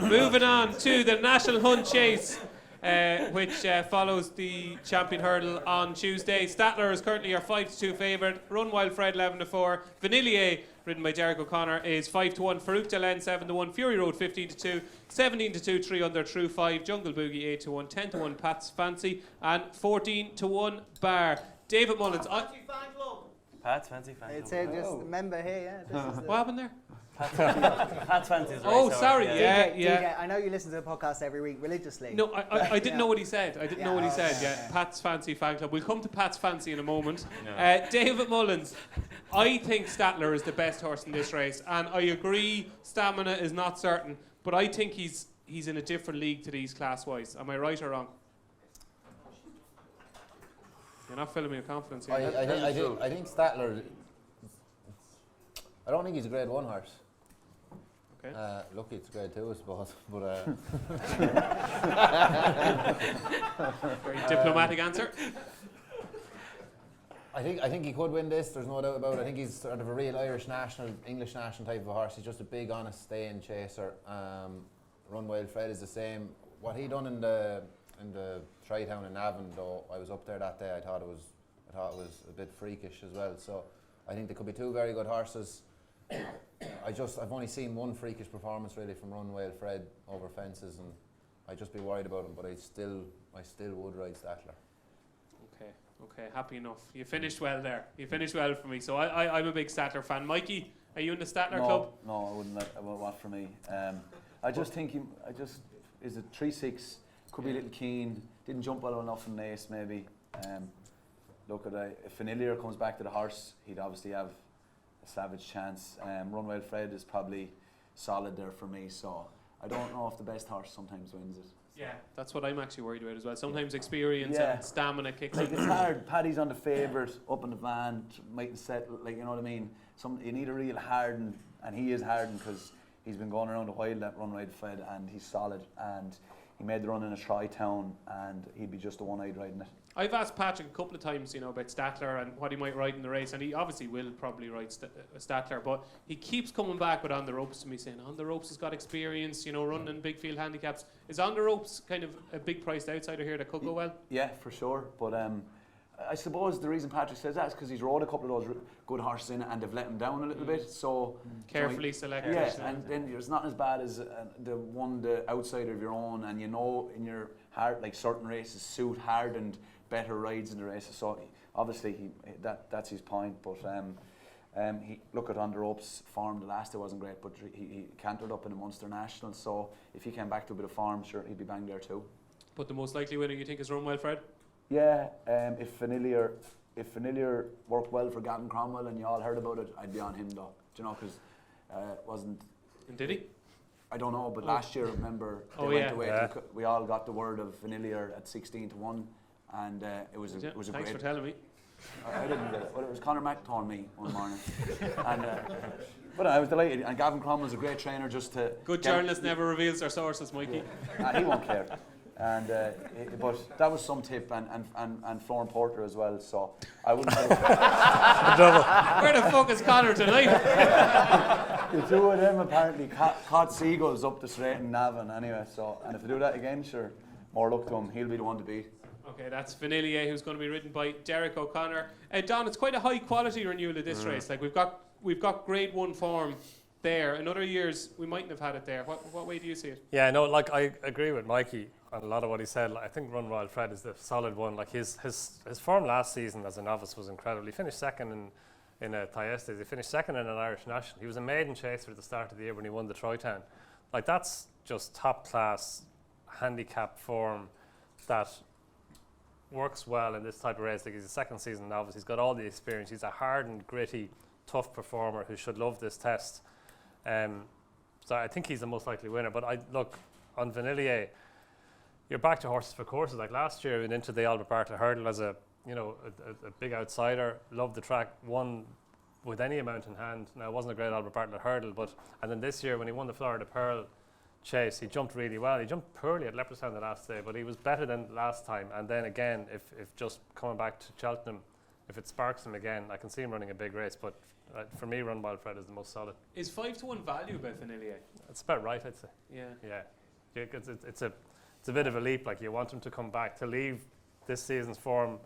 Moving on to the National Hunt Chase, which follows the Champion Hurdle on Tuesday. Statler is currently your 5-2 favourite. Run Wild Fred 11-4. Vanillier, ridden by Derek O'Connor, is 5-1. Farouk Delen 7-1. Fury Road 15-2. 17-2. 3 under True 5. Jungle Boogie 8-1. 10-1. Pat's Fancy and 14-1 Bar. David Mullins. Pat's Fancy Fan Club. It's just a member here, yeah. What happened there? Pat's Fancy is Oh, sorry, yeah. DJ, I know you listen to the podcast every week religiously. No, I didn't know what he said. I didn't know what he said. Yeah, Pat's Fancy Fan Club. We'll come to Pat's Fancy in a moment. No. David Mullins, I think Statler is the best horse in this race, and I agree stamina is not certain, but I think he's in a different league to these class-wise. Am I right or wrong? You're not filling me with confidence here. I think Statler. I don't think he's a grade 1 horse. Okay. Lucky it's grade 2, I suppose. But very diplomatic answer. I think he could win this. There's no doubt about it. I think he's sort of a real Irish national, English national type of a horse. He's just a big, honest, staying chaser. Run Wild Fred is the same. What he done in the Tri-Town in Navan, though, I was up there that day. I thought it was a bit freakish as well. So I think there could be 2 very good horses. I've only seen one freakish performance really from Run Wild Fred over fences, and I'd just be worried about him. But I still would ride Statler. Okay, happy enough. You finished well there. You finished well for me. So I'm a big Statler fan. Mikey, are you in the Statler club? No, I wouldn't. I wouldn't want for me. I just think is it 3-6. Could be a little keen. Didn't jump well enough in the ace maybe. Look at if Vanillier comes back to the horse, he'd obviously have a savage chance. Run Wild Fred is probably solid there for me. So I don't know if the best horse sometimes wins it. Yeah, that's what I'm actually worried about as well. Sometimes experience and stamina kicks in. Like it's hard. Paddy's on the favourite, up in the van, mightn't settle. Like you know what I mean. You need a real hardened, and he is hardened because he's been going around a while. That Run Wild Fred, and he's solid. And he made the run in a Tri-Town, and he'd be just the one-eyed riding it. I've asked Patrick a couple of times, about Statler and what he might ride in the race, and he obviously will probably ride Statler, but he keeps coming back with On the Ropes to me, saying On the Ropes has got experience, running in big field handicaps. Is On the Ropes kind of a big priced outsider here that could go well? Yeah, for sure. But I suppose the reason Patrick says that is because he's rode a couple of those good horses in it, and they've let him down a little bit. So carefully selected. Yeah, and then it's not as bad as the outsider of your own, and in your heart, like certain races suit hardened better rides in the races. So obviously that's his point. But he look at On the Ropes form. The last day wasn't great, but he cantered up in the Munster National. So if he came back to a bit of form, sure he'd be bang there too. But the most likely winner you think is Run Wild Fred? Yeah, if Vanillier worked well for Gavin Cromwell and you all heard about it, I'd be on him though. Do you know, because wasn't. And did he? I don't know, but last year, remember, they went away. We all got the word of Vanillier at 16-1, and it was a Thanks great. Thanks for telling me. I didn't get it. Well, it was Conor Mack told me one morning, and but I was delighted. And Gavin Cromwell's a great trainer. Just to good journalist never reveals their sources, Mikey. He won't care. And but that was some tip, and Florence Porter as well. So I wouldn't. Where the fuck is Conor tonight? The 2 of them apparently caught seagulls up the straight in Navan anyway. So and if they do that again, sure, more luck to him. He'll be the one to beat. Okay, that's Vanillier, who's going to be ridden by Derek O'Connor. Donn, it's quite a high quality renewal of this race. Like we've got grade 1 form there. In other years, we mightn't have had it there. What way do you see it? Yeah, no, like I agree with Mikey on a lot of what he said. Like, I think Run Wild Fred is the solid one. Like his form last season as a novice was incredible. He finished second in a T&Cs. He finished second in an Irish National. He was a maiden chaser at the start of the year when he won the Tri-Town. Like that's just top class handicap form that works well in this type of race. Like he's a second season novice. He's got all the experience. He's a hardened, gritty, tough performer who should love this test. So I think he's the most likely winner. But I look on Vanillier. You're back to horses for courses. Like last year, went into the Albert Bartlett Hurdle as a big outsider. Loved the track. Won with any amount in hand. Now it wasn't a great Albert Bartlett Hurdle, and then this year when he won the Florida Pearl Chase, he jumped really well. He jumped poorly at Leopardstown the last day, but he was better than last time. And then again, if just coming back to Cheltenham, if it sparks him again, I can see him running a big race. But For me, Run Wild Fred is the most solid. Is 5-1 value about Vanillier? It's about right, I'd say. Yeah. Yeah, it's a bit of a leap. Like, you want him to come back, to leave this season's form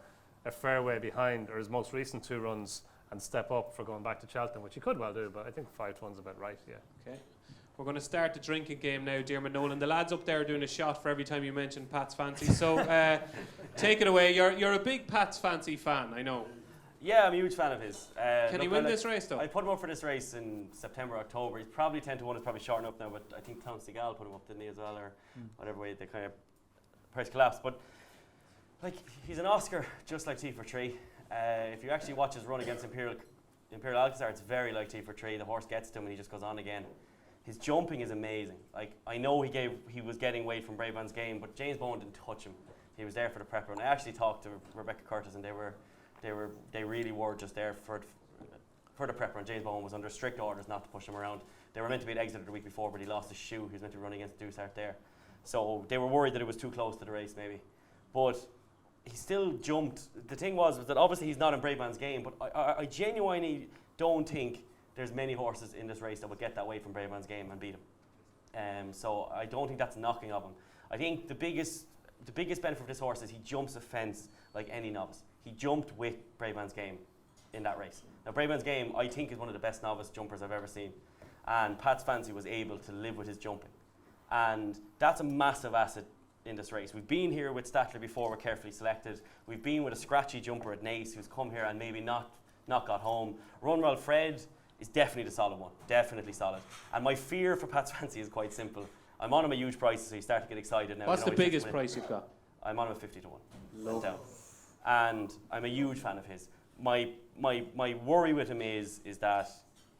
a fair way behind, or his most recent 2 runs, and step up for going back to Cheltenham, which he could well do, but I think 5-1's about right, yeah. Okay. We're going to start the drinking game now, Diarmuid Nolan. The lads up there are doing a shot for every time you mention Pat's Fancy. So take it away. You're a big Pat's Fancy fan, I know. Yeah, I'm a huge fan of his. Can he win this race, though? I put him up for this race in September, October. He's probably 10-1. It's probably shortened up now, but I think Tom Seagal put him up, didn't he, as well, or whatever way they kind of price collapsed. But like, he's an Oscar, just like T for 3. If you actually watch his run against Imperial Alcazar, it's very like T for 3. The horse gets to him and he just goes on again. His jumping is amazing. Like, I know he was getting weight from Brave Man's Game, but James Bowen didn't touch him. He was there for the prep run. I actually talked to Rebecca Curtis, and they really were just there for the prep run. James Bowen was under strict orders not to push him around. They were meant to be at Exeter the week before, but he lost his shoe. He was meant to run against Dusart there. So they were worried that it was too close to the race, maybe. But he still jumped. The thing was that obviously he's not in Brave Man's Game, but I genuinely don't think there's many horses in this race that would get that way from Brave Man's Game and beat him. So I don't think that's knocking of him. I think the biggest benefit of this horse is he jumps a fence like any novice. He jumped with Brave Man's Game in that race. Now, Brave Man's Game, I think, is one of the best novice jumpers I've ever seen. And Pat's Fancy was able to live with his jumping. And that's a massive asset in this race. We've been here with Statler before, we're carefully selected. We've been with a scratchy jumper at Naas who's come here and maybe not got home. Run Wild Fred is definitely the solid one, definitely solid. And my fear for Pat's Fancy is quite simple. I'm on him a huge price, so you start to get excited now. What's the biggest price you've got? I'm on him at 50-1. Low down. And I'm a huge fan of his. My worry with him is that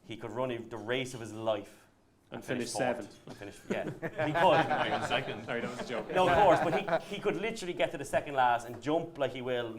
he could run the race of his life and finish fourth. 7th. Yeah, he could. Second. Sorry, that was a joke. No, of course, but he could literally get to the second last and jump like he will.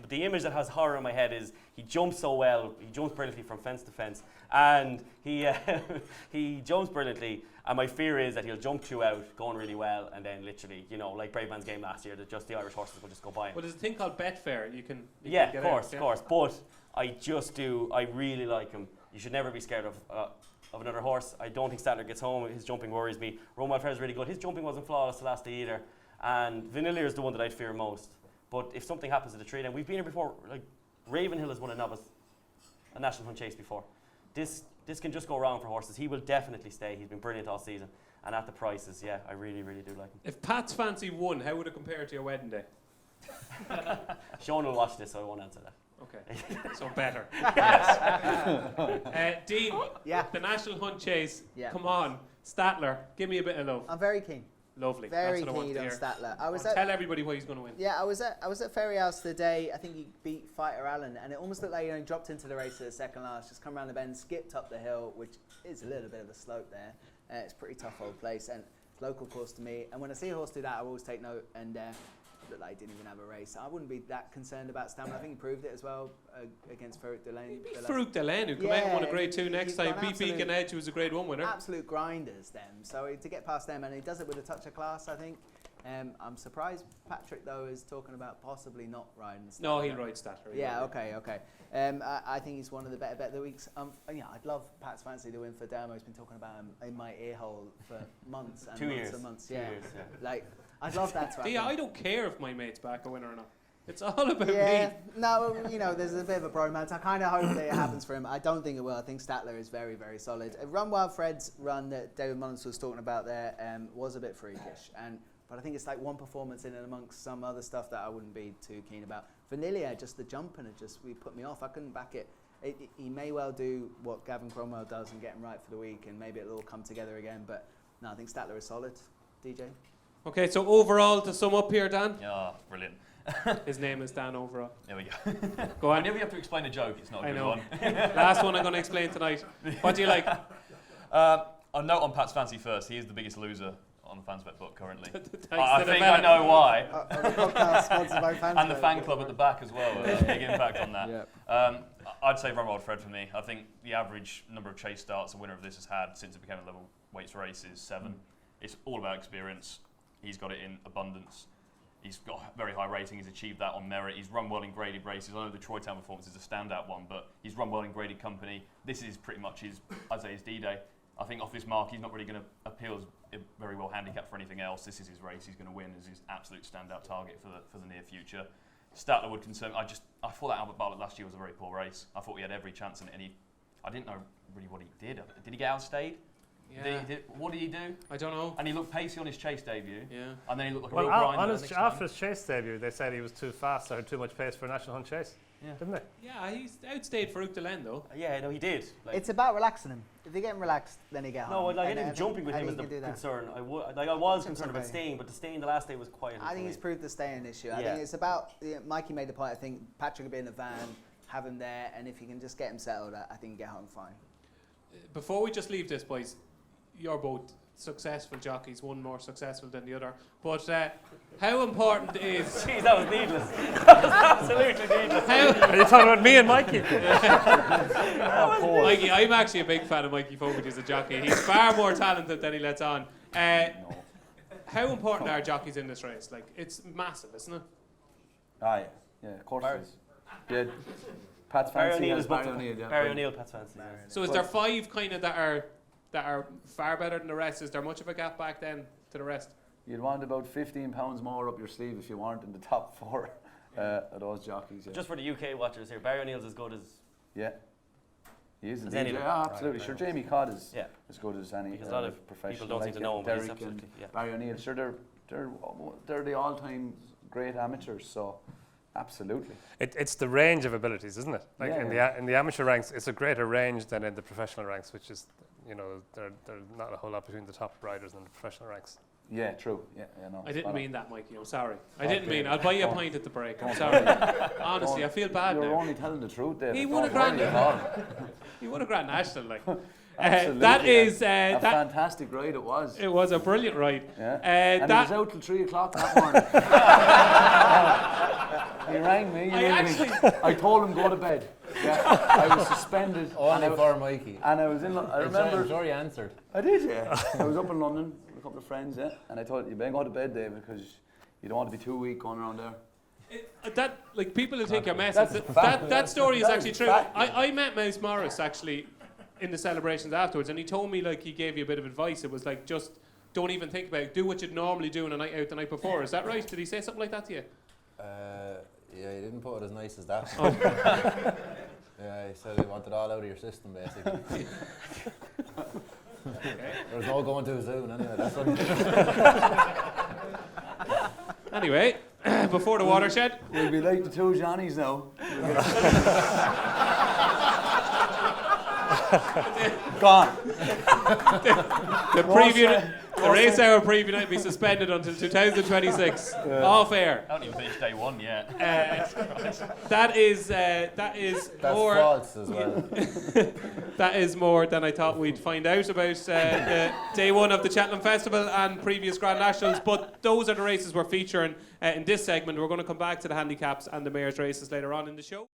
The image that has horror in my head is he jumps so well. He jumps brilliantly from fence to fence, and he jumps brilliantly. And my fear is that he'll jump 2 out, going really well, and then literally, like Brave Man's Game last year, that just the Irish horses will just go by him. Well, there's a thing called Betfair. You can yeah, get of course. But I really like him. You should never be scared of another horse. I don't think Statler gets home. His jumping worries me. Run Wild Fred is really good. His jumping wasn't flawless the last day either. And Vanillier is the one that I'd fear most. But if something happens to the tree, and we've been here before, like Ravenhill has won a National Hunt Chase before. This can just go wrong for horses. He will definitely stay. He's been brilliant all season. And at the prices, yeah, I really, really do like him. If Pat's Fancy won, how would it compare to your wedding day? Sean will watch this, so I won't answer that. Okay, so better. Dean, Yeah. the National Hunt Chase. Yeah. Come on, Statler, give me a bit of love. I'm very keen. Lovely. Very That's what I want keen to on hear. Statler. Tell everybody why he's going to win. Yeah, I was at Ferry House today. I think he beat Fighter Allen, and it almost looked like he dropped into the race at the second last, just come around the bend, skipped up the hill, which is a little bit of a slope there. It's a pretty tough old place, and it's local course to me. And when I see a horse do that, I always take note, and it looked like he didn't even have a race. I wouldn't be that concerned about stamina. I think he proved it as well against Farouk Delaney. Farouk Delaney, who come out and won a grade 2 next he's time. got Beat absolute- Beacon Edge, who was a grade 1 winner. Absolute grinders, them. So to get past them, and he does it with a touch of class, I think. I'm surprised Patrick, though, is talking about possibly not riding Statler. No, he'll ride Statler. Yeah, okay. I think he's one of the better bet of the weeks. Yeah, I'd love Pat's Fancy to win for Diarmuid. He's been talking about him in my ear hole for months and 2 months years. and months. 2 Yeah, years, yeah. like I'd love that to happen. Yeah, I don't care if my mate's back a winner or not. It's all about Yeah, me. no, there's a bit of a bromance. I kind of hope that it happens for him. I don't think it will. I think Statler is very, very solid. Run Wild Fred's run that David Mullins was talking about there was a bit freakish, but I think it's like one performance in and amongst some other stuff that I wouldn't be too keen about. Vanillier, just the jumping, we put me off. I couldn't back it. He may well do what Gavin Cromwell does and get him right for the week, and maybe it'll all come together again. But no, I think Statler is solid. DJ? Okay, so overall, to sum up here, Dan. Yeah, brilliant. His name is Dan Overall. There we go. Go on. Whenever you have to explain a joke, it's not a I good know. one. Last one I'm going to explain tonight. What do you like? I'll note on Pat's Fancy first. He is the biggest loser on the FansBet book currently. I to the think fella. I know why. On the podcast sponsored by FansBet. And the fan club at the back as well. A big impact on that. Yep. I'd say Run Wild Fred for me. I think the average number of chase starts a winner of this has had since it became a level weights race is 7. It's all about experience. He's got it in abundance. He's got a very high rating. He's achieved that on merit. He's run well in graded races. I know the Troy Town performance is a standout one, but he's run well in graded company. This is pretty much his D-Day. I think off this mark, he's not really going to appeal as very well handicapped for anything else. This is his race. He's going to win as his absolute standout target for the near future. Statler would concern. I thought that Albert Bartlett last year was a very poor race. I thought he had every chance in it. I didn't know really what he did. Did he get outstayed? Yeah. What did he do? I don't know. And he looked pacey on his chase debut. Yeah. And then he looked like a Well, real grinder. after his chase debut, they said he was too fast or had too much pace for a national hunt chase. Yeah. Didn't they? Yeah, he's outstayed Farouk Delaine though. Yeah, no, he did. Like, It's about relaxing him. If you get him relaxed, then he get no, home. like, I And think think- jumping with I him is think the he can do that. concern. I was concerned about okay. staying, but the staying the last day was quiet. I think he's proved the staying issue. I Yeah. think it's about, Mikey made the point, I think Patrick will be in the van, have him there, and if you can just get him settled, I think you get home fine. Before we just leave this, boys, you're both successful jockeys, one more successful than the other. But how important is... Jeez, that was needless. That was absolutely needless. Are you talking about me and Mikey? Mikey, I'm actually a big fan of Mikey Fogarty as a jockey. He's far more talented than he lets on. How important are jockeys in this race? Like, it's massive, isn't it? Yeah, of course it is. Yeah, Pat's Barry fancy O'Neill has is Barry both. O'Neill. Yeah, Barry O'Neill, Pat's fancy. So is there 5 kind of that are far better than the rest? Is there much of a gap back then to the rest? You'd want about 15 pounds more up your sleeve if you weren't in the top 4 of those jockeys. Yeah. Just for the UK watchers here, Barry O'Neill's as good as Yeah. He is As indeed. any of them. Yeah, absolutely. Sure, Jamie Codd is Yeah. as good as any Because a lot of professional. people don't seem to know him, but he's Derek and absolutely, yeah. Barry O'Neill. Sure, they're the all-time great amateurs. So, absolutely. It's the range of abilities, isn't it? Like Yeah, in the amateur ranks, it's a greater range than in the professional ranks, which is, there's not a whole lot between the top riders and the professional ranks. Yeah, true. Yeah, no. I didn't mean that, Mikey. I'm sorry. I Okay. didn't mean. I'll buy you a pint at the break. I'm sorry. Honestly, I feel bad You're now. only telling the truth there. He Don't won a worry grand. at all. He won a Grand National, like. Absolutely. That is a that. fantastic ride it was. It was a brilliant ride. Yeah. And he that was out till 3 o'clock that morning. He rang me. I told him go to bed. Yeah. I was suspended. Only and for Mikey. I was in. I remember. I'm sure he answered. I did, yeah. I was up in London with a couple of friends, yeah. And I told you better go to bed, David, because you don't want to be too weak going around there. that like people who think you're That's messing. a fact. That story is That actually is true. fact. I met Mouse Morris actually in the celebrations afterwards, and he told me like he gave you a bit of advice. It was like just don't even think about it. Do what you'd normally do on a night out the night before. Is that right? Did he say something like that to you? Yeah, he didn't put it as nice as that. Yeah, he said he wanted it all out of your system, basically. There was no going too soon, anyway. That's what Anyway, before the watershed. We'll be like the 2 Johnnies now. Gone. The preview, the race hour preview night will be suspended until 2026. Off air. I haven't even finished day 1 yet. That is that's more. false as well. That is more than I thought we'd find out about the day 1 of the Cheltenham Festival and previous Grand Nationals. But those are the races we're featuring in this segment. We're going to come back to the handicaps and the mayor's races later on in the show.